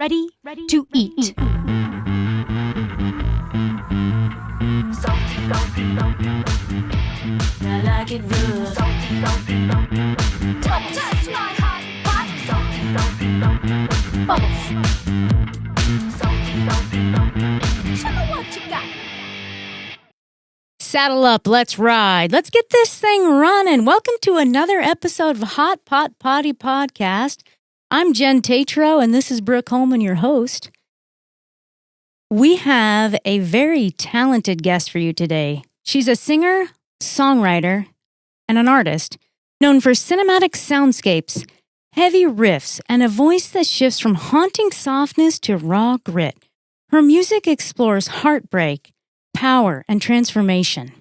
ready to eat. I like it rough. Don't touch my hot pot. Bubbles. Show me what you got. Saddle up, let's ride. Let's get this thing running. Welcome to another episode of Hot Pot Poddie podcast. I'm Jen Tatro, and this is Brooke Holman, your host. We have a very talented guest for you today. She's a singer, songwriter, and an artist known for cinematic soundscapes, heavy riffs, and a voice that shifts from haunting softness to raw grit. Her music explores heartbreak, power, and transformation.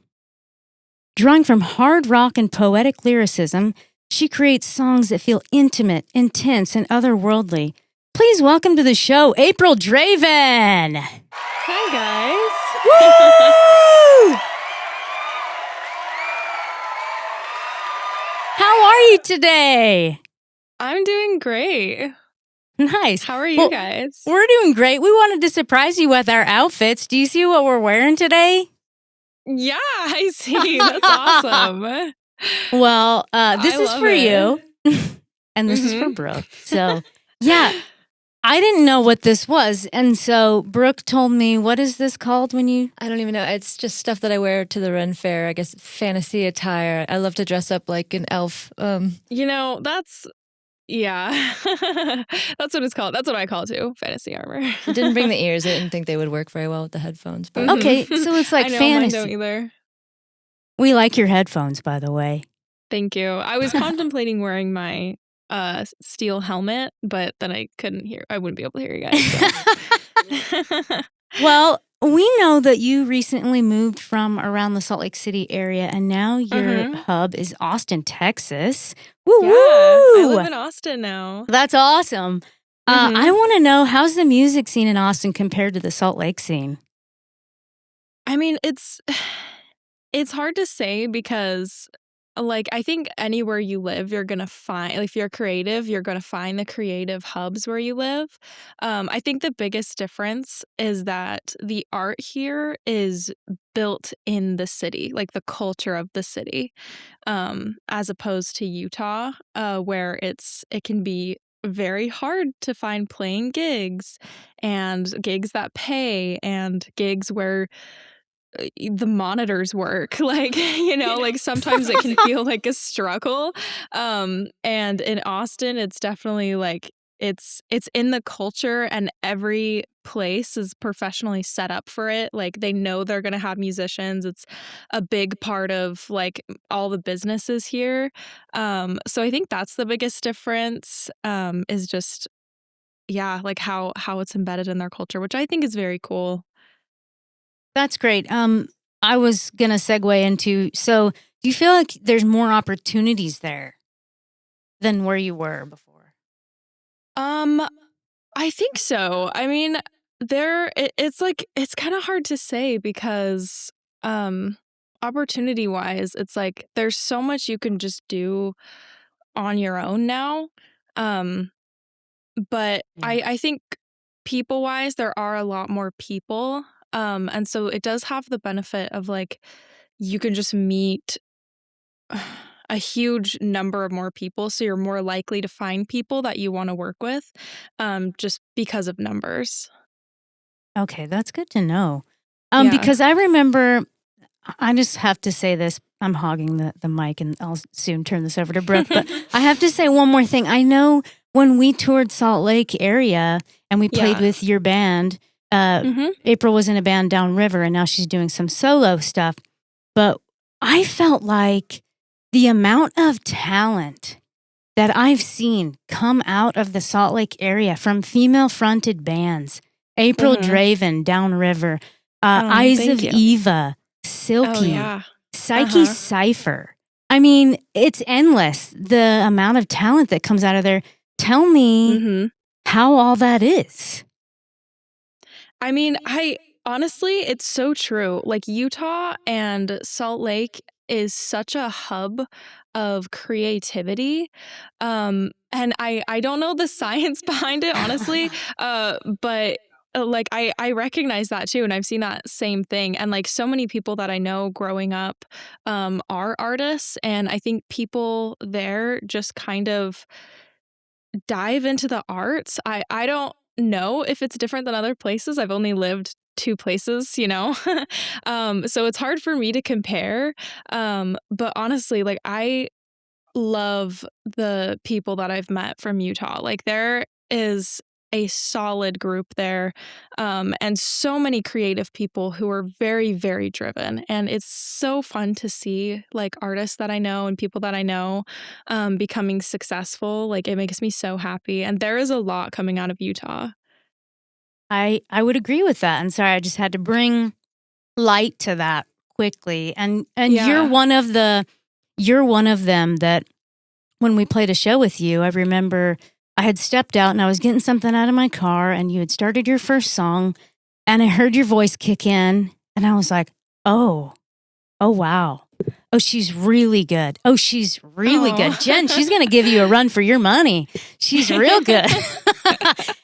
Drawing from hard rock and poetic lyricism, she creates songs that feel intimate, intense, and otherworldly. Please welcome to the show, April Draven! Hi, guys. Woo! How are you today? I'm doing great. Nice. How are you guys? We're doing great. We wanted to surprise you with our outfits. Do you see what we're wearing today? Yeah, I see. That's awesome. Well, this I is love for it. you, and this is for Brooke. So, yeah, I didn't know what this was, and so Brooke told me, what is this called when you... I don't even know. It's just stuff that I wear to the Ren Fair. I guess fantasy attire. I love to dress up like an elf. Yeah, that's what it's called. That's what I call it too, fantasy armor. I didn't bring the ears. I didn't think they would work very well with the headphones. But Okay, so it's like I know, fantasy. mine don't either. We like your headphones, by the way. Thank you. I was contemplating wearing my steel helmet, but then I couldn't hear. I wouldn't be able to hear you guys. So. Well, we know that you recently moved from around the Salt Lake City area, and now your hub is Austin, Texas. Woo Yeah, I woo! live in Austin now. That's awesome. I want to know, how's the music scene in Austin compared to the Salt Lake scene? I mean, it's hard to say because, like, I think anywhere you live, you're going to find, if you're creative, you're going to find the creative hubs where you live. I think the biggest difference is that the art here is built in the city, like the culture of the city, as opposed to Utah, where it can be very hard to find playing gigs and gigs that pay and gigs where the monitors work, like, like sometimes it can feel like a struggle. And in Austin, it's definitely like it's in the culture, and every place is professionally set up for it. Like, they know they're going to have musicians. It's a big part of like all the businesses here. So I think that's the biggest difference, is just, yeah, like how it's embedded in their culture, which I think is very cool. That's great. I was going to segue into, so do you feel like there's more opportunities there than where you were before? I think so. I mean, it's kind of hard to say because opportunity wise, it's like there's so much you can just do on your own now. But I think people wise, there are a lot more people. And so it does have the benefit of like you can just meet a huge number of more people, so you're more likely to find people that you want to work with, just because of numbers. Okay, that's good to know. Yeah. Because I remember, I just have to say this, I'm hogging the mic and I'll soon turn this over to Brooke, but I have to say one more thing. I know when we toured Salt Lake area and we played with your band, April was in a band downriver and now she's doing some solo stuff, but I felt like the amount of talent that I've seen come out of the Salt Lake area from female-fronted bands, April Draven, Downriver, Eyes of Eva, Silky, Psyche Cypher. I mean, it's endless, the amount of talent that comes out of there. Tell me how all that is. I mean, honestly, it's so true. Like, Utah and Salt Lake is such a hub of creativity. and I don't know the science behind it, honestly, but like I recognize that too, and I've seen that same thing. And like so many people that I know growing up are artists, and I think people there just kind of dive into the arts. I don't know if it's different than other places. I've only lived two places, you know? So it's hard for me to compare. But honestly, like I love the people that I've met from Utah. Like there is a solid group there, and so many creative people who are very, very driven. And it's so fun to see like artists that I know and people that I know becoming successful. Like it makes me so happy. And there is a lot coming out of Utah. I would agree with that. And sorry, I just had to bring light to that quickly. And Yeah. you're one of them that when we played a show with you, I remember I had stepped out and I was getting something out of my car and you had started your first song and I heard your voice kick in and I was like, "Oh, oh wow. Oh, she's really good. Oh, she's really Oh. good. Jen, she's going to give you a run for your money. She's real good."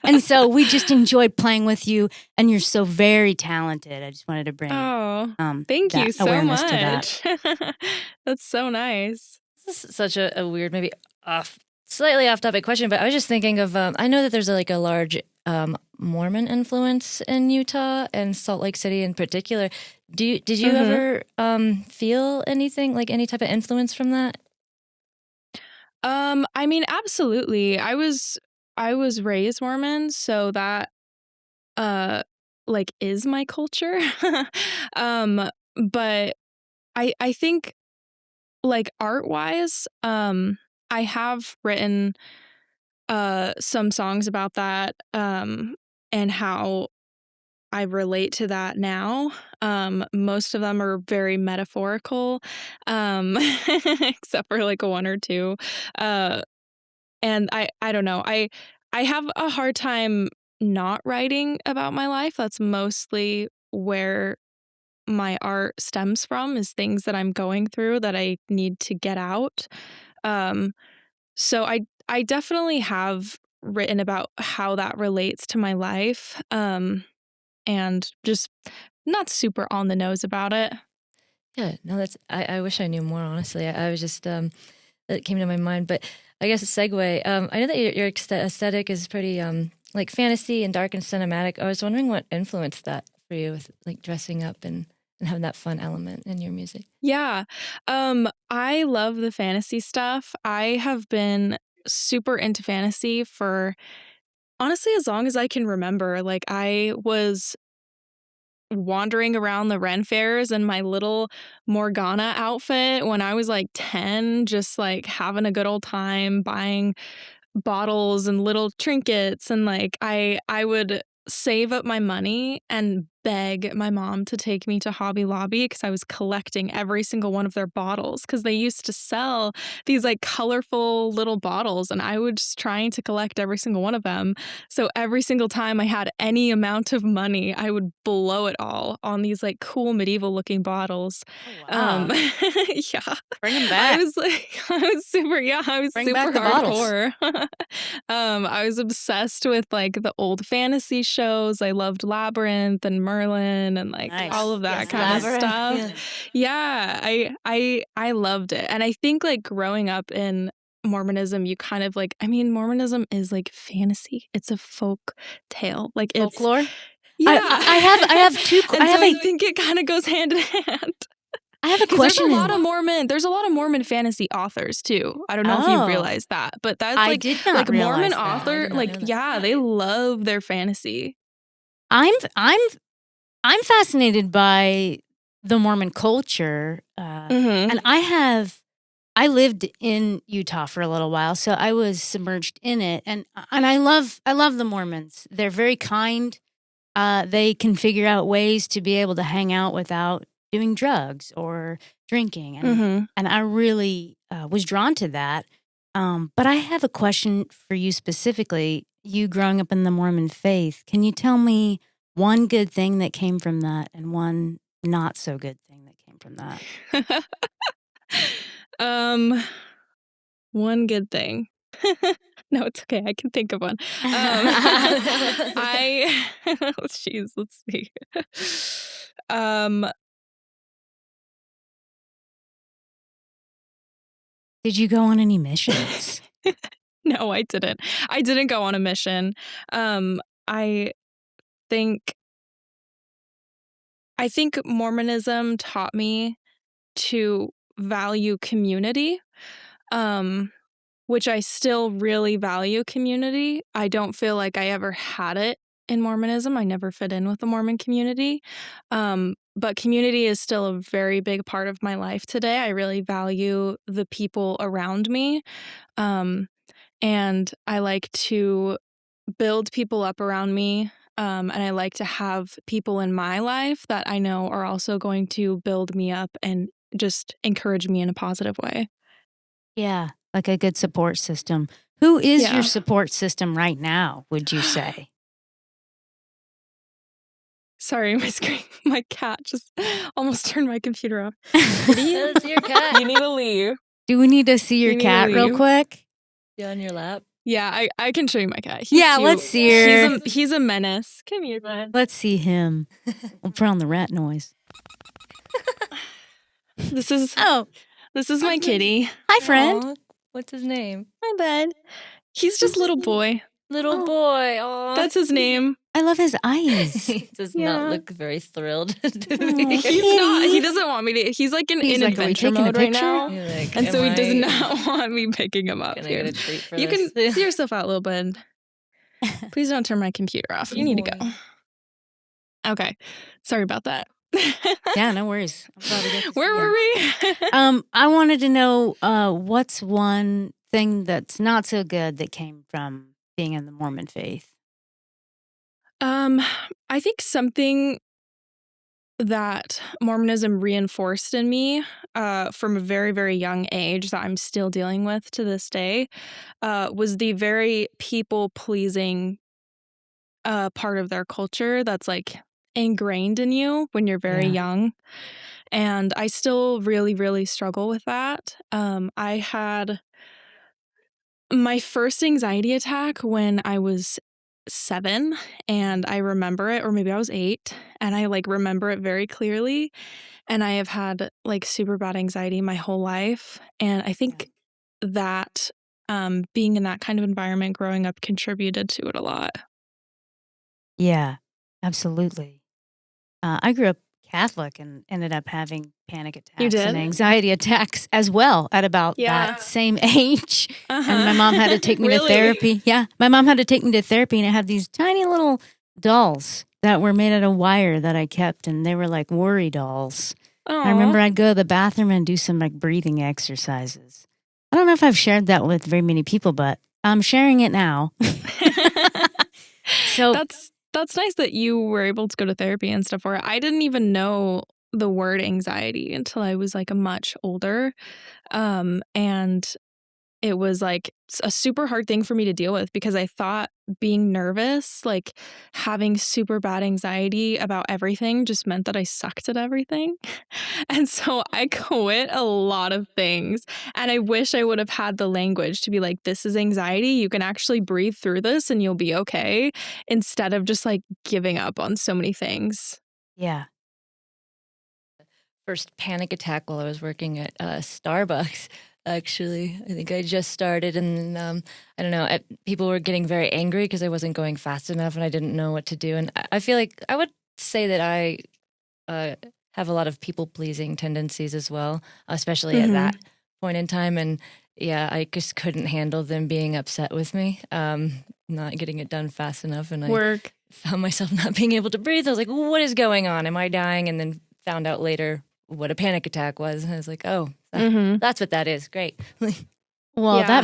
And so we just enjoyed playing with you, and you're so very talented. I just wanted to bring Oh, thank that you so awareness to that. much. That's so nice. This is such a weird, maybe slightly off topic question, but I was just thinking of, I know that there's like a large Mormon influence in Utah and Salt Lake City in particular. Did you ever feel anything, like any type of influence from that? I mean, absolutely. I was raised Mormon, so that uh like is my culture. um but I think like art-wise, I have written some songs about that and how I relate to that now. Most of them are very metaphorical, except for like one or two. Uh, and I don't know. I have a hard time not writing about my life. That's mostly where my art stems from, is things that I'm going through that I need to get out. Um, so I definitely have written about how that relates to my life. And just not super on the nose about it. Yeah, no, I wish I knew more, honestly. I was just, that came to my mind. But I guess a segue, I know that your aesthetic is pretty like fantasy and dark and cinematic. I was wondering what influenced that for you with like dressing up and having that fun element in your music. Yeah. I love the fantasy stuff. I have been super into fantasy for honestly as long as I can remember. Like I was wandering around the Ren fairs in my little Morgana outfit when I was like 10, just like having a good old time buying bottles and little trinkets. And like I would save up my money and beg my mom to take me to Hobby Lobby because I was collecting every single one of their bottles, because they used to sell these like colorful little bottles and I was just trying to collect every single one of them. So every single time I had any amount of money, I would blow it all on these like cool medieval looking bottles. Oh, wow. Yeah. Bring them I back. was like, I was Bring super back the bottles. hardcore. I was obsessed with like the old fantasy shows. I loved Labyrinth and Merlin and like Nice. all of that Yes, kind of Labyrinth, stuff. yeah. Yeah, I loved it. And I think like growing up in Mormonism, you kind of like, I mean, Mormonism is like fantasy. It's a folk tale. Like it's Folklore. yeah. I have two. And I have so I a think it kind of goes hand in hand. I have a Because there's question. there's a lot of Mormon fantasy authors too. I don't know if you Oh, realized that, but that's I like did not like Mormon realize that. I author, did not like know that. yeah, they love their fantasy. I'm I'm I'm fascinated by the Mormon culture, Mhm. and I lived in Utah for a little while, so I was submerged in it, and I love the Mormons. They're very kind. They can figure out ways to be able to hang out without doing drugs or drinking, Mhm. and I really was drawn to that. But I have a question for you specifically. You growing up in the Mormon faith, can you tell me one good thing that came from that and one not so good thing that came from that? um One good thing. No, it's okay. I can think of one. Jeez, let's see. Did you go on any missions? No, I didn't. I didn't go on a mission. I think Mormonism taught me to value community, which I still really value community. I don't feel like I ever had it in Mormonism. I never fit in with the Mormon community. But community is still a very big part of my life today. I really value the people around me. And I like to build people up around me. And I like to have people in my life that I know are also going to build me up and just encourage me in a positive way. Yeah, like a good support system. Who is Yeah. your support system right now, would you say? Sorry, my cat just almost turned my computer off. That's your cat. You need to leave. Do we need to see your You need to cat real leave. quick? You on your lap? Yeah, I can show you my cat. He's Yeah, cute. let's see her. He's a menace. Come here, bud. Let's see him. We'll put on the rat noise. This is Oh, my kitty. hi, friend. Aw, what's his name? Hi, bud. He's just little boy. Little Oh. boy. Aw. That's his name. I love his eyes. He does Yeah. not look very thrilled to Oh, be here. He's not. He doesn't want me to. He's like in He's like, "Are we adventure taking a mode right picture?" now. You're like, And so he "Am does I not want me picking him up gonna here. get a treat for You this?" can see yourself out, little bud. Please don't turn my computer off. You need to go. Okay. Sorry about that. Yeah, no worries. I'm glad we got to see Where her. were we? I wanted to know what's one thing that's not so good that came from being in the Mormon faith. I think something that Mormonism reinforced in me from a very, very young age that I'm still dealing with to this day was the very people-pleasing part of their culture that's like ingrained in you when you're very Yeah. young. And I still really, really struggle with that. I had my first anxiety attack when I was 7, and I remember it, or maybe I was 8, and I like remember it very clearly. And I have had like super bad anxiety my whole life. And I think that being in that kind of environment growing up contributed to it a lot. Yeah, absolutely. I grew up Catholic and ended up having panic attacks did? and anxiety attacks as well at about Yeah. that same age. Uh-huh. And my mom had to take me to Really? therapy. Yeah, my mom had to take me to therapy, and I had these tiny little dolls that were made out of wire that I kept, and they were like worry dolls. I remember I'd go to the bathroom and do some like breathing exercises. I don't know if I've shared that with very many people, but I'm sharing it now. So That's nice that you were able to go to therapy and stuff for it. I didn't even know the word anxiety until I was like a much older. And it was like a super hard thing for me to deal with because I thought being nervous, like having super bad anxiety about everything just meant that I sucked at everything. And so I quit a lot of things. And I wish I would have had the language to be like, this is anxiety. You can actually breathe through this and you'll be okay, instead of just like giving up on so many things. yeah. First panic attack while I was working at Starbucks. Actually, I think I just started, and I don't know. People were getting very angry because I wasn't going fast enough, and I didn't know what to do. And I feel like I would say that I have a lot of people pleasing tendencies as well, especially at that point in time. And yeah, I just couldn't handle them being upset with me, not getting it done fast enough, and I found myself not being able to breathe. I was like, "What is going on? Am I dying?" And then found out later what a panic attack was. And I was like, "Oh, that's what that is. Great." Well, Yeah.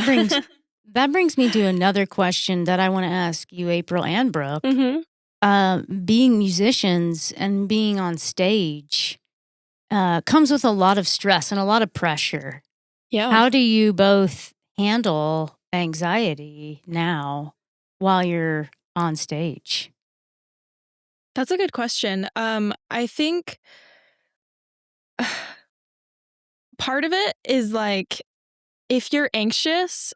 that brings me to another question that I want to ask you, April and Brooke. Being musicians and being on stage comes with a lot of stress and a lot of pressure. Yeah. How do you both handle anxiety now while you're on stage? That's a good question. I think part of it is like, if you're anxious,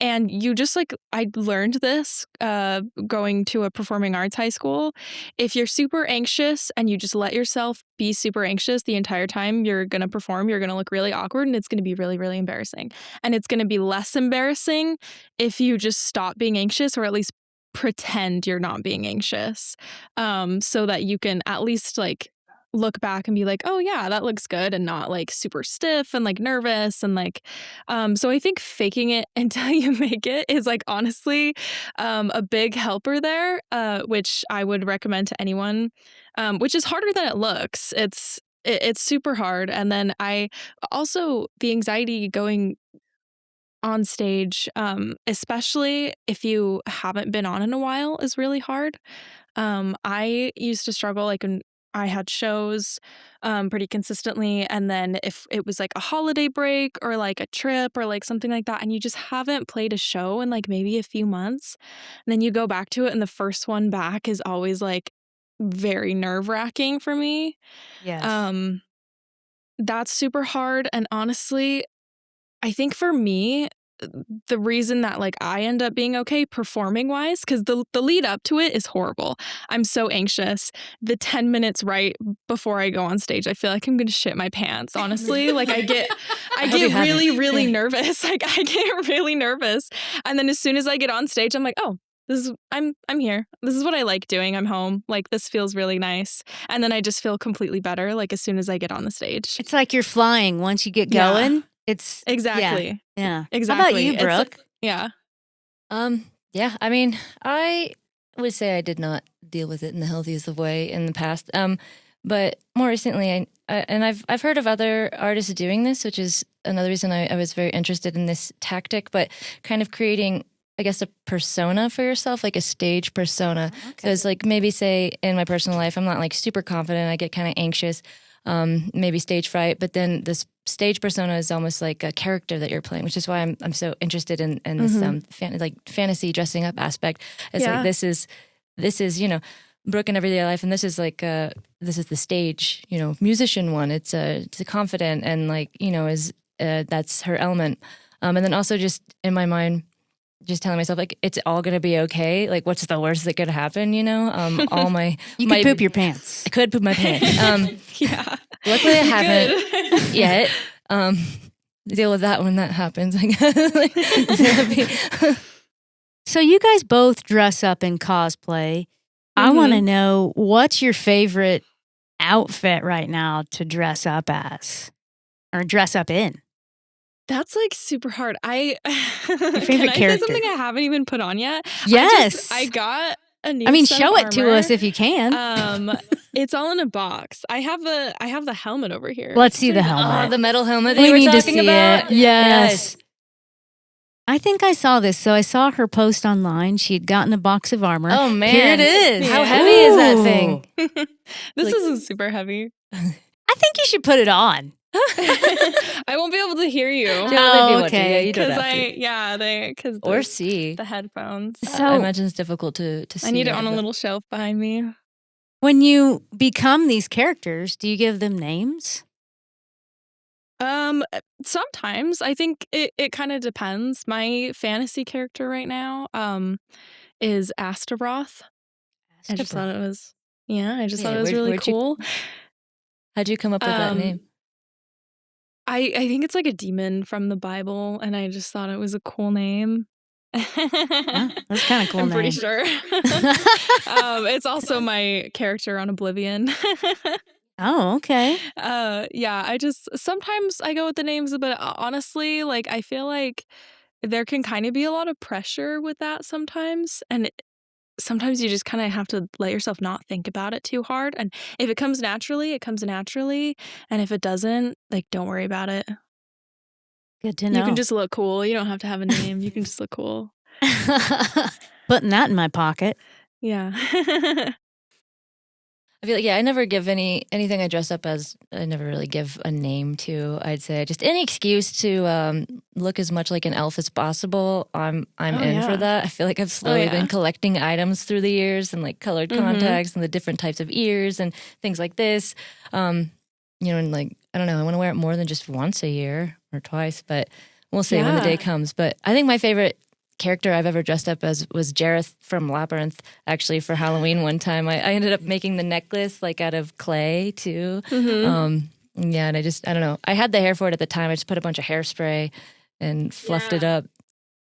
And you just like, I learned this going to a performing arts high school. If you're super anxious and you just let yourself be super anxious the entire time you're going to perform, you're going to look really awkward and it's going to be really, really embarrassing. And it's going to be less embarrassing if you just stop being anxious, or at least pretend you're not being anxious, so that you can at least like look back and be like, oh yeah, that looks good, and not like super stiff and like nervous and like, so I think faking it until you make it is like honestly a big helper there, which I would recommend to anyone, which is harder than it looks. It's super hard. And then I also, the anxiety going on stage, especially if you haven't been on in a while, is really hard. I used to struggle like when I had shows pretty consistently. And then if it was like a holiday break or like a trip or like something like that, and you just haven't played a show in like maybe a few months, and then you go back to it, and the first one back is always like very nerve-wracking for me. Yes. That's super hard. And honestly, I think for me, the reason that like I end up being okay performing wise, because the lead up to it is horrible. I'm so anxious. The 10 minutes right before I go on stage, I feel like I'm gonna shit my pants, honestly. Like I get really, really nervous. Like I get really nervous. And then as soon as I get on stage, I'm like, oh, I'm here. This is what I like doing. I'm home. Like this feels really nice. And then I just feel completely better like as soon as I get on the stage. It's like you're flying once you get going. Yeah. It's exactly. Yeah. Exactly. How about you, Brooke? Yeah. Yeah, I mean, I would say I did not deal with it in the healthiest of way in the past. But more recently, I've heard of other artists doing this, which is another reason I was very interested in this tactic, but kind of creating, I guess, a persona for yourself, like a stage persona. Because like maybe say in my personal life, I'm not like super confident. I get kind of anxious, maybe stage fright, but then this stage persona is almost like a character that you're playing, which is why I'm so interested in this like fantasy dressing up aspect. It's like this is Brooke in everyday life, and this is like this is the stage musician one. It's a confident and like is that's her element, and then also just in my mind, just telling myself like it's all gonna be okay. Like what's the worst that could happen? All my you could poop your pants. I could poop my pants. Yeah. Luckily, I haven't yet. Deal with that when that happens, I guess. So you guys both dress up in cosplay. I want to know, what's your favorite outfit right now to dress up as or dress up in? That's like super hard. Your favorite can I character? say something I haven't even put on yet? Yes. I got a new set show of it to armor. us if you can. It's all in a box. I have the helmet over here. Let's see the helmet. Oh, the metal helmet that We you were need to talking see about? it. Yes. I think I saw this. So I saw her post online. She had gotten a box of armor. Oh, man. Here it is. How heavy is that thing? This isn't super heavy. I think you should put it on. I won't be able to hear you. Oh, okay. Yeah, you don't have to. Because Or see. the headphones. So I imagine it's difficult to see. I need it on a little shelf behind me. when you become these characters, do you give them names? Sometimes I think it kind of depends. My fantasy character right now is Astaroth. I just thought it was really cool. How'd you come up with that name? I think it's like a demon from the Bible, and I just thought it was a cool name. That's kind of cool. I'm pretty sure. It's also my character on Oblivion. Oh, okay. Yeah, sometimes I go with the names, but honestly, like I feel like there can kind of be a lot of pressure with that sometimes, and sometimes you just kind of have to let yourself not think about it too hard. And if it comes naturally, it comes naturally, and if it doesn't, like don't worry about it. Good to know. You can just look cool. You don't have to have a name. You can just look cool. Putting that in my pocket. Yeah. I feel like, I never give anything I dress up as, I never really give a name to. I'd say just any excuse to look as much like an elf as possible. I'm in for that. I feel like I've slowly been collecting items through the years and like colored contacts and the different types of ears and things like this. And like, I don't know, I want to wear it more than just once a year or twice, but we'll see when the day comes. But I think my favorite character I've ever dressed up as was Jareth from Labyrinth, actually, for Halloween one time. I ended up making the necklace like out of clay too. Yeah, and I don't know. I had the hair for it at the time. I just put a bunch of hairspray and fluffed it up.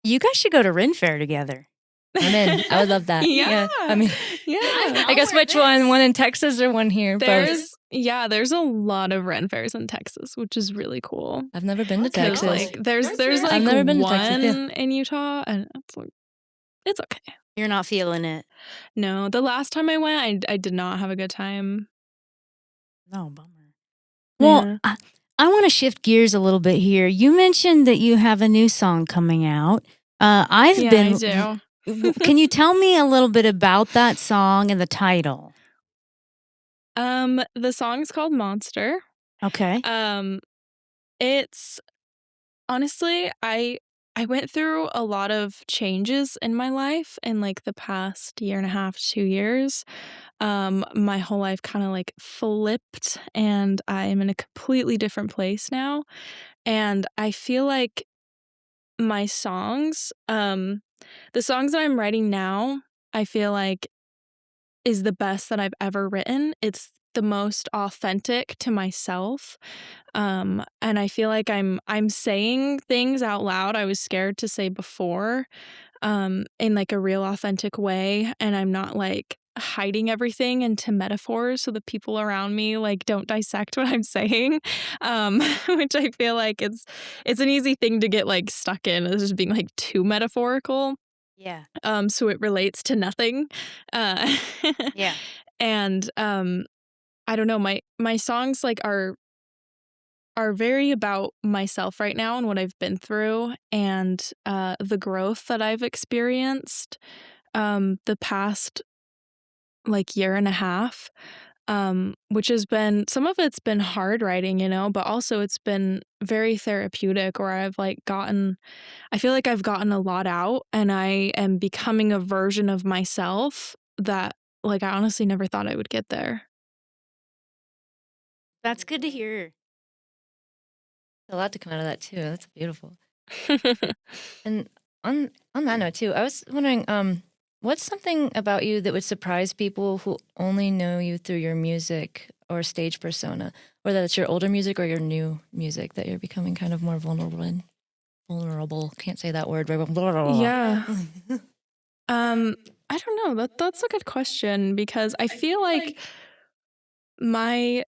You guys should go to Ren Fair together. I'm in. I would love that. Yeah. I mean, I guess which one? One in Texas or one here? Both. There's a lot of Ren Fairs in Texas, which is really cool. I've never been to Texas. Like, there's like I've never been to one Texas, in Utah, and it's okay. You're not feeling it. No, the last time I went, I did not have a good time. No, bummer. Well, I want to shift gears a little bit here. You mentioned that you have a new song coming out. I do. Can you tell me a little bit about that song and the title? The song's called Monster. Okay. It's honestly, I went through a lot of changes in my life in like the past year and a half, 2 years. My whole life kind of like flipped, and I am in a completely different place now. And I feel like my songs, the songs that I'm writing now, I feel like is the best that I've ever written. It's the most authentic to myself. And I feel like I'm saying things out loud I was scared to say before, in like a real authentic way. And I'm not like hiding everything into metaphors so the people around me like don't dissect what I'm saying. Which I feel like it's an easy thing to get like stuck in, as just being like too metaphorical. Yeah. So it relates to nothing. Yeah. And I don't know, my songs like are very about myself right now and what I've been through, and the growth that I've experienced the past like year and a half, which has been, some of it's been hard writing, but also it's been very therapeutic, where I've like I feel like I've gotten a lot out, and I am becoming a version of myself that like I honestly never thought I would get there. That's good to hear. a lot to come out of that too. That's beautiful. And on that note too, I was wondering, what's something about you that would surprise people who only know you through your music or stage persona, whether it's your older music or your new music that you're becoming kind of more vulnerable in? Vulnerable. Can't say that word. Yeah. I don't know. That's a good question, because I feel like my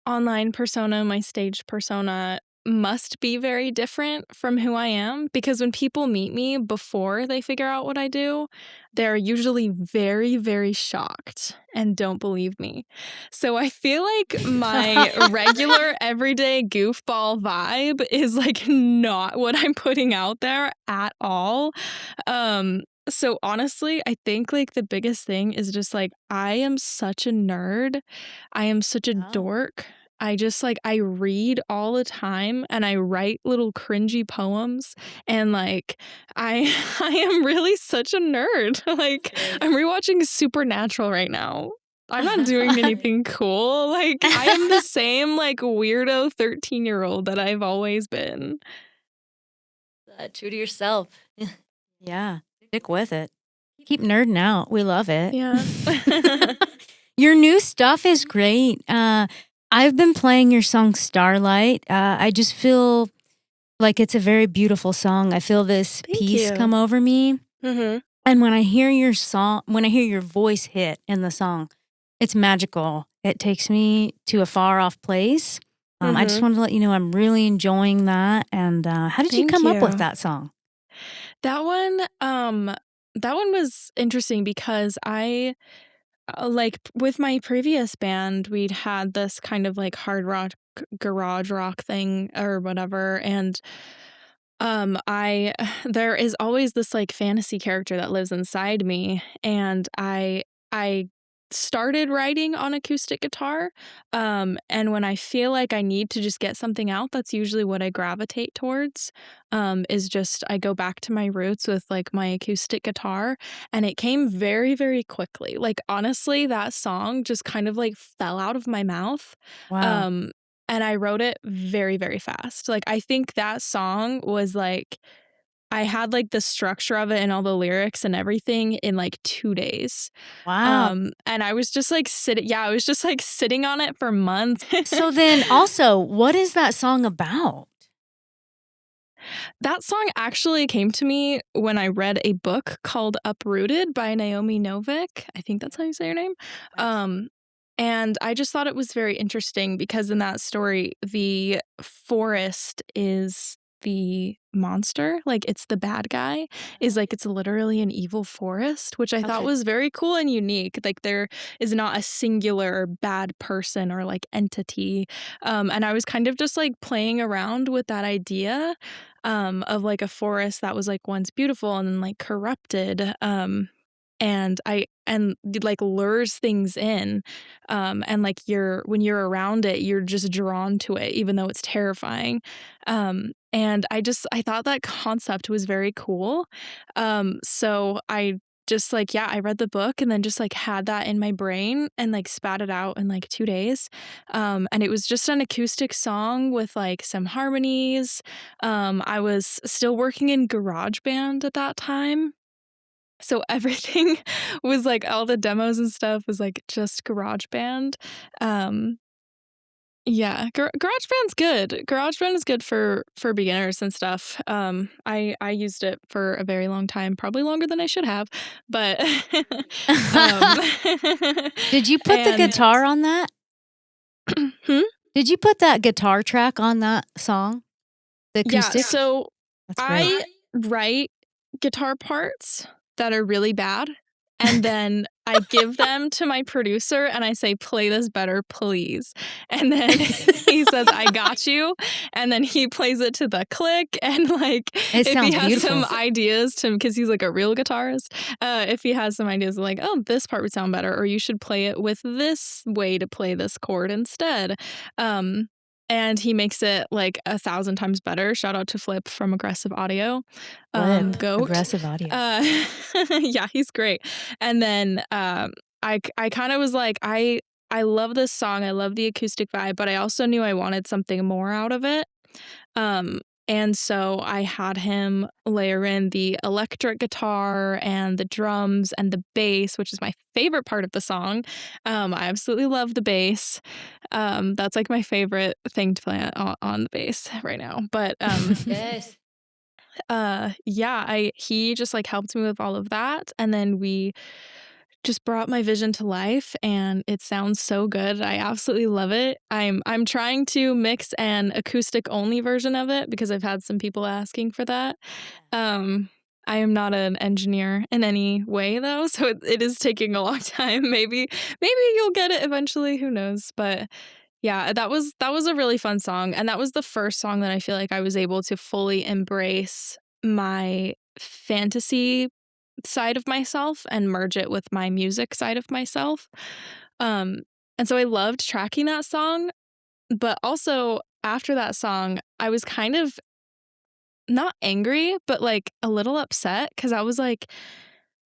online persona, my stage persona must be very different from who I am, because when people meet me before they figure out what I do, they're usually very, very shocked and don't believe me. So I feel like my regular everyday goofball vibe is like not what I'm putting out there at all. So honestly, I think like the biggest thing is just like I am such a nerd. I am such a dork. I just like I read all the time, and I write little cringy poems, and like I I am really such a nerd. Like I'm rewatching Supernatural right now. I'm not doing anything cool. Like I am the same like weirdo 13-year-old that I've always been. True to yourself. Yeah. Stick with it. Keep nerding out. We love it. Yeah. Your new stuff is great. I've been playing your song Starlight. I just feel like it's a very beautiful song. I feel this peace come over me. Mm-hmm. And when I hear your song, when I hear your voice hit in the song, it's magical. It takes me to a far off place. I just wanted to let you know I'm really enjoying that. And how did you come up with that song? That one was interesting, because I like with my previous band, we'd had this kind of like hard rock, garage rock thing or whatever, and I there is always this like fantasy character that lives inside me, and I started writing on acoustic guitar, and when I feel like I need to just get something out, that's usually what I gravitate towards, is just I go back to my roots with like my acoustic guitar, and it came very, very quickly. Like honestly, that song just kind of like fell out of my mouth. Wow. And I wrote it very, very fast. Like I think that song was like I had like the structure of it and all the lyrics and everything in like 2 days. Wow. And I was just like I was just like sitting on it for months. So then also, what is that song about? That song actually came to me when I read a book called Uprooted by Naomi Novik. I think that's how you say her name. And I just thought it was very interesting because in that story, the forest is the monster. Like, it's the bad guy. Is like, it's literally an evil forest, which I thought Okay. was very cool and unique. Like, there is not a singular bad person or like entity. And I was kind of just like playing around with that idea of like a forest that was like once beautiful and then like corrupted. And like lures things in, and like when you're around it, you're just drawn to it, even though it's terrifying. And I thought that concept was very cool. So I just like, yeah, I read the book and then just like had that in my brain and like spat it out in like 2 days. And it was just an acoustic song with like some harmonies. I was still working in GarageBand at that time. So everything was like all the demos and stuff was like just GarageBand. Um, yeah, GarageBand's good. GarageBand is good for beginners and stuff. I used it for a very long time, probably longer than I should have, but Did you put the and guitar on that? Did you put that guitar track on that song? The Yeah, acoustic? so That's great. I write guitar parts that are really bad, and then I give them to my producer and I say, "Play this better, please." And then he says, "I got you." And then he plays it to the click, and like It if he sounds has some beautiful. ideas because he's like a real guitarist, if he has some ideas like, "Oh, this part would sound better," or "You should play it with this way to play this chord instead." And he makes it like 1,000 times better. Shout out to Flip from Aggressive Audio. Flip, Goat. Aggressive Audio. Yeah, he's great. And then I kind of was like, I love this song. I love the acoustic vibe, but I also knew I wanted something more out of it. And so I had him layer in the electric guitar and the drums and the bass, which is my favorite part of the song. I absolutely love the bass. That's like my favorite thing to play on the bass right now. But Yes. yeah, he just like helped me with all of that, and then we just brought my vision to life, and it sounds so good. I absolutely love it. I'm trying to mix an acoustic only version of it because I've had some people asking for that. I am not an engineer in any way though, so it is taking a long time. Maybe you'll get it eventually, who knows? But yeah, that was a really fun song, and that was the first song that I feel like I was able to fully embrace my fantasy side of myself and merge it with my music side of myself. Um, and so I loved tracking that song, but also after that song, I was kind of not angry, but like a little upset because I was like,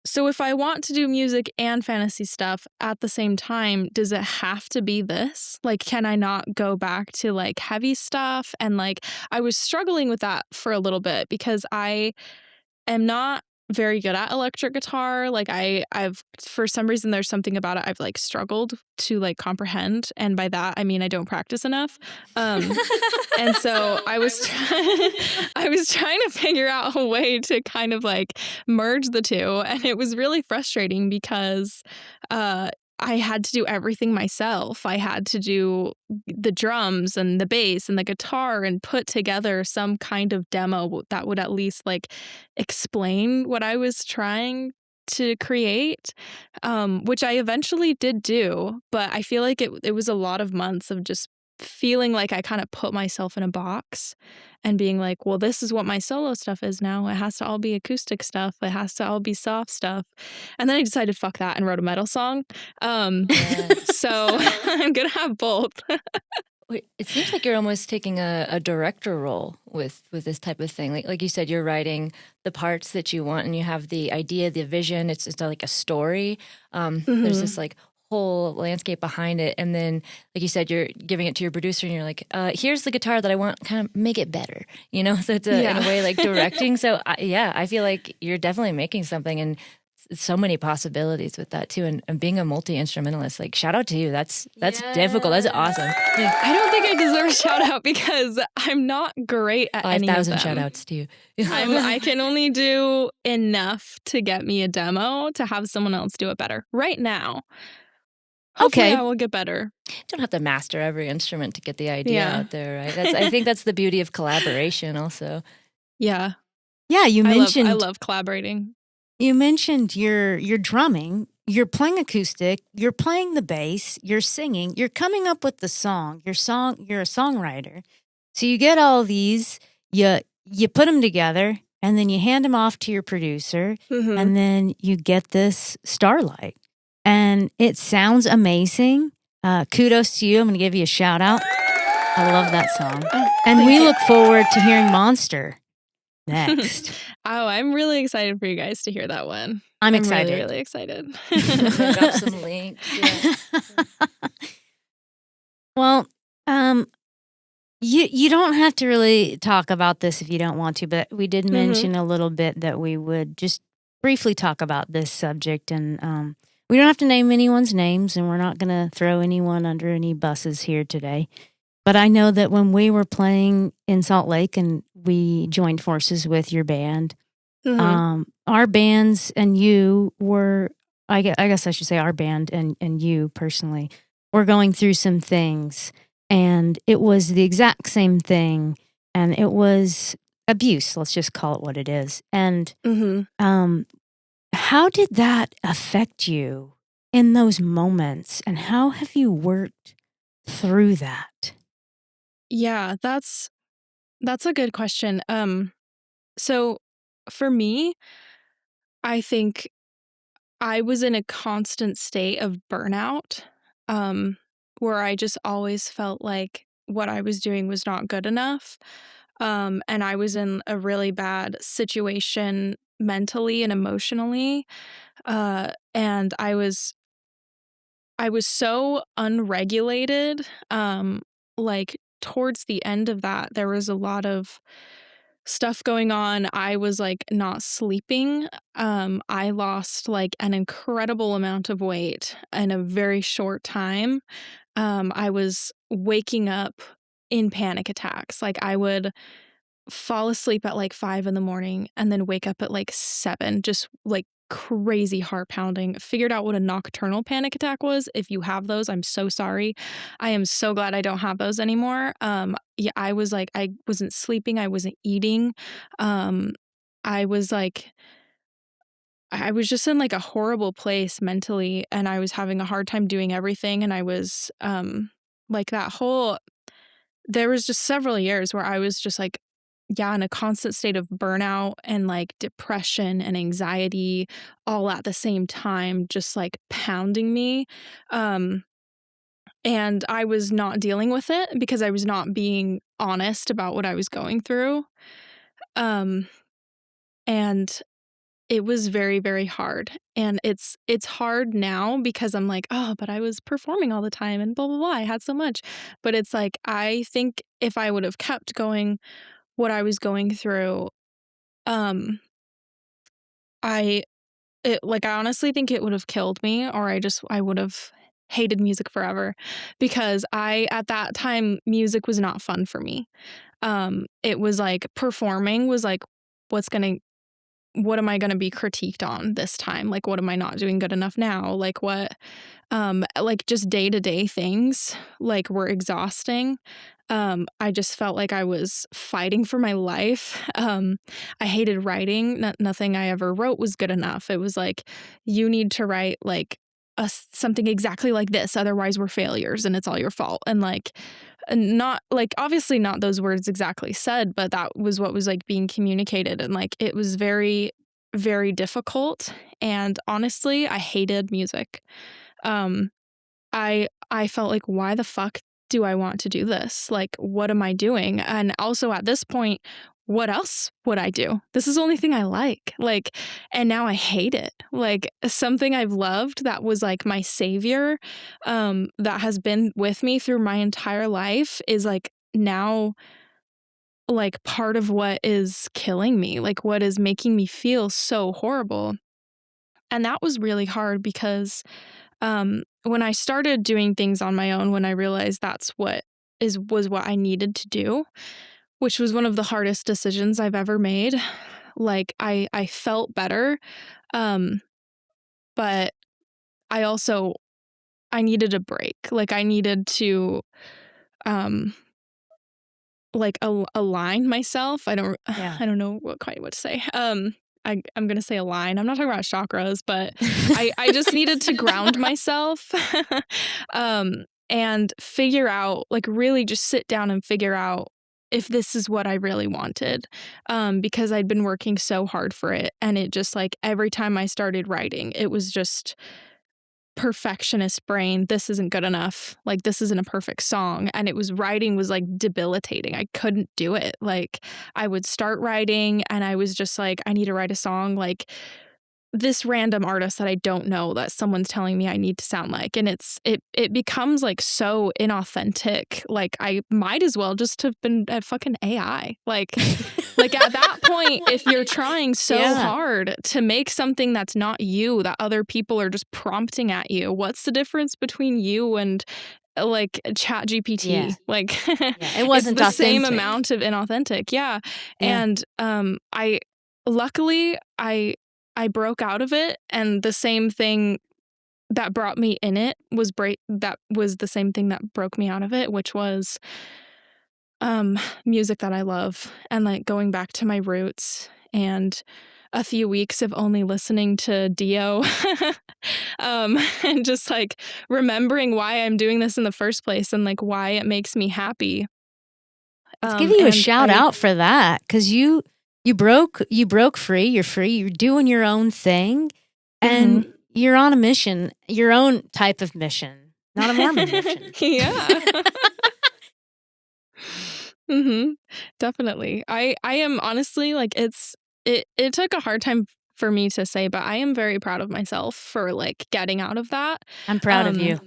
so if I want to do music and fantasy stuff at the same time, does it have to be this? Like, can I not go back to like heavy stuff? And like, I was struggling with that for a little bit because I am not very good at electric guitar. Like I've for some reason there's something about it I've like struggled to like comprehend, and by that I mean I don't practice enough. And so I was I was trying to figure out a way to kind of like merge the two, and it was really frustrating because I had to do everything myself. I had to do the drums and the bass and the guitar and put together some kind of demo that would at least like explain what I was trying to create, which I eventually did do. But I feel like it was a lot of months of just feeling like I kind of put myself in a box and being like, well, this is what my solo stuff is now. It has to all be acoustic stuff. It has to all be soft stuff. And then I decided, fuck that, and wrote a metal song. So I'm going to have both. Wait, it seems like you're almost taking a director role with this type of thing. Like you said, you're writing the parts that you want, and you have the idea, the vision. It's like a story. There's this like whole landscape behind it, and then like you said, you're giving it to your producer and you're like, here's the guitar that I want, kind of make it better, so it's in a way like directing. So I feel like you're definitely making something, and so many possibilities with that too, and being a multi-instrumentalist, like shout out to you. That's difficult. That's awesome. I don't think I deserve a shout out because I'm not great at any of them. 5,000 shout outs to you. I can only do enough to get me a demo to have someone else do it better right now. Hopefully I will get better. Don't have to master every instrument to get the idea out there, right? I think that's the beauty of collaboration also. Yeah. Yeah, you mentioned I love collaborating. You mentioned you're drumming, you're playing acoustic, you're playing the bass, you're singing, you're coming up with the song. You're a songwriter. So you get all these, you put them together, and then you hand them off to your producer, and then you get this Starlight. And it sounds amazing. Kudos to you. I'm going to give you a shout out. I love that song. And we look forward to hearing Monster next. I'm really excited for you guys to hear that one. I'm excited. Really, really excited. Drop some links. Yeah. Well, you don't have to really talk about this if you don't want to, but we did mention a little bit that we would just briefly talk about this subject, and we don't have to name anyone's names, and we're not going to throw anyone under any buses here today. But I know that when we were playing in Salt Lake and we joined forces with your band, our bands and you were, I guess I should say our band and you personally, were going through some things. And it was the exact same thing. And it was abuse. Let's just call it what it is. And how did that affect you in those moments? And how have you worked through that? Yeah, that's a good question. So for me, I think I was in a constant state of burnout, where I just always felt like what I was doing was not good enough. And I was in a really bad situation mentally and emotionally. And I was so unregulated. Like towards the end of that, there was a lot of stuff going on. I was like not sleeping. I lost like an incredible amount of weight in a very short time. I was waking up in panic attacks. Like I would fall asleep at like 5 a.m. and then wake up at like 7, just like crazy heart pounding. Figured out what a nocturnal panic attack was. If you have those, I'm so sorry. I am so glad I don't have those anymore. Yeah, I was like, I wasn't sleeping. I wasn't eating. I was like, I was just in like a horrible place mentally, and I was having a hard time doing everything. And I was like there was just several years where I was just like, yeah, in a constant state of burnout and like depression and anxiety all at the same time, just like pounding me. And I was not dealing with it because I was not being honest about what I was going through. And it was very, very hard. And it's hard now because I'm like, oh, but I was performing all the time and blah, blah, blah. I had so much. But it's like, I think if I would have kept going what I was going through, I honestly think it would have killed me, or I would have hated music forever, because at that time, music was not fun for me. It was like performing was like, what am I going to be critiqued on this time? Like, what am I not doing good enough now? Like what, like just day-to-day things like were exhausting. I just felt like I was fighting for my life. I hated writing. Nothing I ever wrote was good enough. It was like, you need to write like something exactly like this. Otherwise we're failures and it's all your fault. And like, not like, obviously not those words exactly said, but that was what was like being communicated. And like, it was very, very difficult. And honestly, I hated music. I felt like, why the fuck do I want to do this? Like, what am I doing? And also at this point, what else would I do? This is the only thing I like. Like, and now I hate it. Like, something I've loved that was like my savior, that has been with me through my entire life is like now like part of what is killing me, like what is making me feel so horrible. And that was really hard because when I started doing things on my own, when I realized that's was what I needed to do, which was one of the hardest decisions I've ever made. Like I felt better, um, but I needed a break. Like I needed to um like align myself. Yeah. I don't know what to say. I'm gonna say align. I'm not talking about chakras, but I just needed to ground myself, and figure out, like really just sit down and figure out if this is what I really wanted, because I'd been working so hard for it, and it just like every time I started writing, it was just perfectionist brain. This isn't good enough. Like this isn't a perfect song. And writing was like debilitating. I couldn't do it. Like I would start writing and I was just like, I need to write a song like this random artist that I don't know that someone's telling me I need to sound like. And it becomes like so inauthentic. Like I might as well just have been a fucking AI. Like like at that point, if you're trying so Yeah. hard to make something that's not you, that other people are just prompting at you, what's the difference between you and like Chat GPT? Yeah. Like Yeah. It it's wasn't the same authentic. amount of inauthentic. Yeah. Yeah. And I luckily I broke out of it, and the same thing that brought me in it was that was the same thing that broke me out of it, which was music that I love, and like going back to my roots, and a few weeks of only listening to Dio, and just like remembering why I'm doing this in the first place and like why it makes me happy. Let's give you a And shout out for that, because you broke free. You're free. You're doing your own thing, and you're on a mission, your own type of mission, not a Mormon mission. Yeah. Definitely. I am honestly like it took a hard time for me to say, but I am very proud of myself for like getting out of that. I'm proud of you.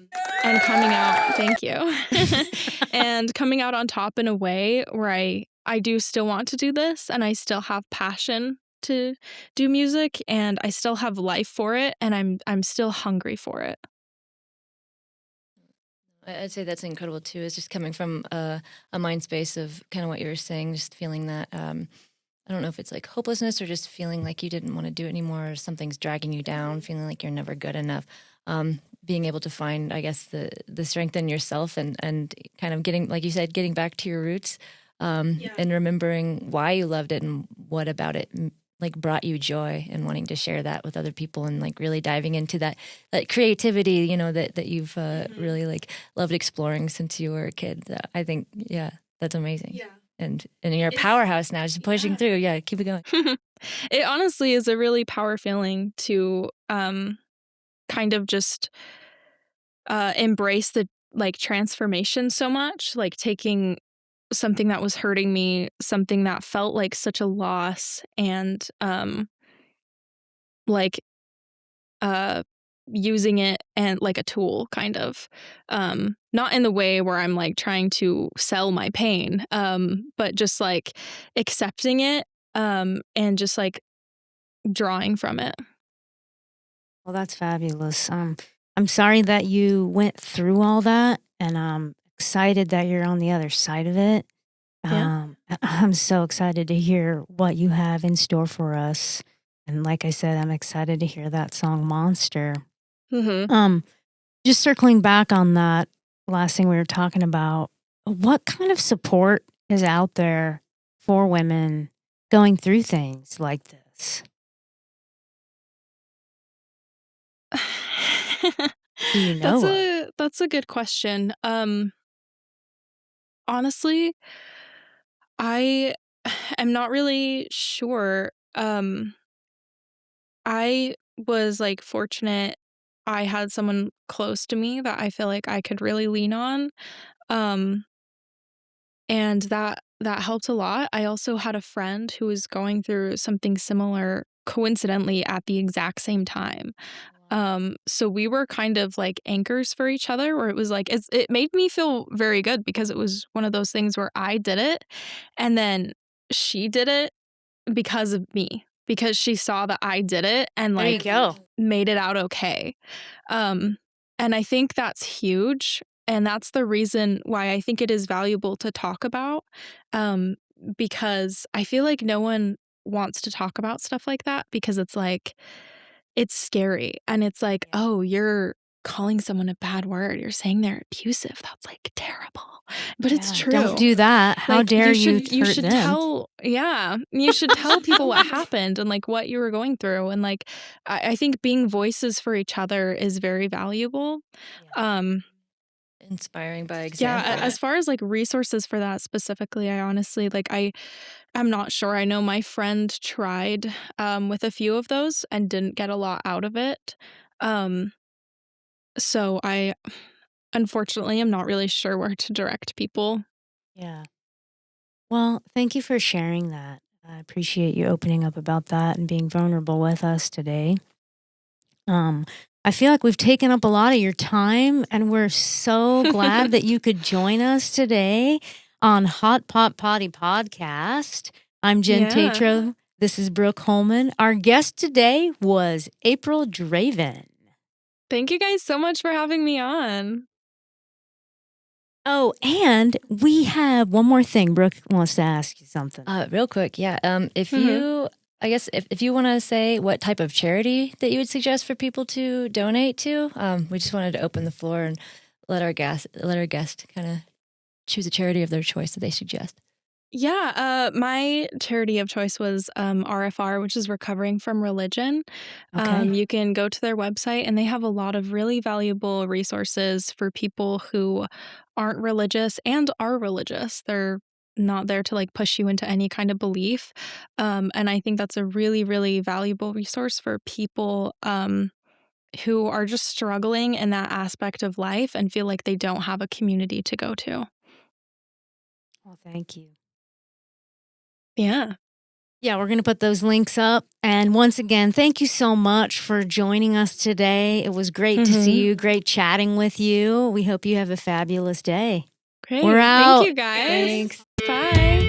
And coming out, thank you. And coming out on top in a way where I do still want to do this, and I still have passion to do music, and I still have life for it, and I'm still hungry for it. I'd say that's incredible too. Is just coming from a mind space of kind of what you were saying, just feeling that I don't know if it's like hopelessness or just feeling like you didn't want to do it anymore, or something's dragging you down, feeling like you're never good enough. Being able to find, I guess, the strength in yourself, and kind of getting, like you said, getting back to your roots, and remembering why you loved it and what about it like brought you joy, and wanting to share that with other people, and like really diving into that creativity, you know, that you've really like loved exploring since you were a kid. I think, yeah, that's amazing. Yeah. And you're a powerhouse now, just pushing through. Yeah, keep it going. It honestly is a really power feeling to kind of just embrace the like transformation so much, like taking something that was hurting me, something that felt like such a loss, and like using it and like a tool, kind of, not in the way where I'm like trying to sell my pain, but just like accepting it, and just like drawing from it. Well, that's fabulous. I'm sorry that you went through all that, and I'm excited that you're on the other side of it. Yeah. I'm so excited to hear what you have in store for us. And like I said, I'm excited to hear that song Monster. Um, just circling back on that last thing we were talking about, what kind of support is out there for women going through things like this? Do you know? That's a good question. Honestly, I am not really sure. I was like fortunate. I had someone close to me that I feel like I could really lean on. And that helped a lot. I also had a friend who was going through something similar coincidentally at the exact same time. So we were kind of like anchors for each other where it was like it made me feel very good because it was one of those things where I did it and then she did it because of me, because she saw that I did it and There you like go. made it out okay. And I think that's huge. And that's the reason why I think it is valuable to talk about. Because I feel like no one wants to talk about stuff like that because it's like, it's scary. And it's like, Yeah. oh, you're calling someone a bad word. You're saying they're abusive. That's like terrible. But it's Yeah, true. don't do that. How Like dare you you hurt should them? tell you should tell people what happened and like what you were going through. And like I think being voices for each other is very valuable. Yeah. Um Inspiring by yeah, example. as far as like resources for that specifically, I honestly like I'm not sure. I know my friend tried with a few of those and didn't get a lot out of it. Um so I unfortunately am not really sure where to direct people. Yeah. Well, thank you for sharing that. I appreciate you opening up about that and being vulnerable with us today. Um, I feel like we've taken up a lot of your time, and we're so glad that you could join us today on Hot Pot Poddie podcast. I'm Jen Yeah. Tatro. This is Brooke Holman. Our guest today was April Draven. Thank you guys so much for having me on. Oh, and we have one more thing. Brooke wants to ask you something. Real quick, yeah. If Mhm. you, I guess, if you want to say what type of charity that you would suggest for people to donate to, we just wanted to open the floor and let our guest kind of choose a charity of their choice that they suggest. Yeah, my charity of choice was RFR, which is Recovering from Religion. Okay. You can go to their website, and they have a lot of really valuable resources for people who aren't religious and are religious. They're not there to like push you into any kind of belief. And I think that's a really, really valuable resource for people who are just struggling in that aspect of life and feel like they don't have a community to go to. Well, thank you. Yeah. Yeah, we're going to put those links up. And once again, thank you so much for joining us today. It was great to see you, great chatting with you. We hope you have a fabulous day. Great. We're Thank out. you guys. Thanks. Bye.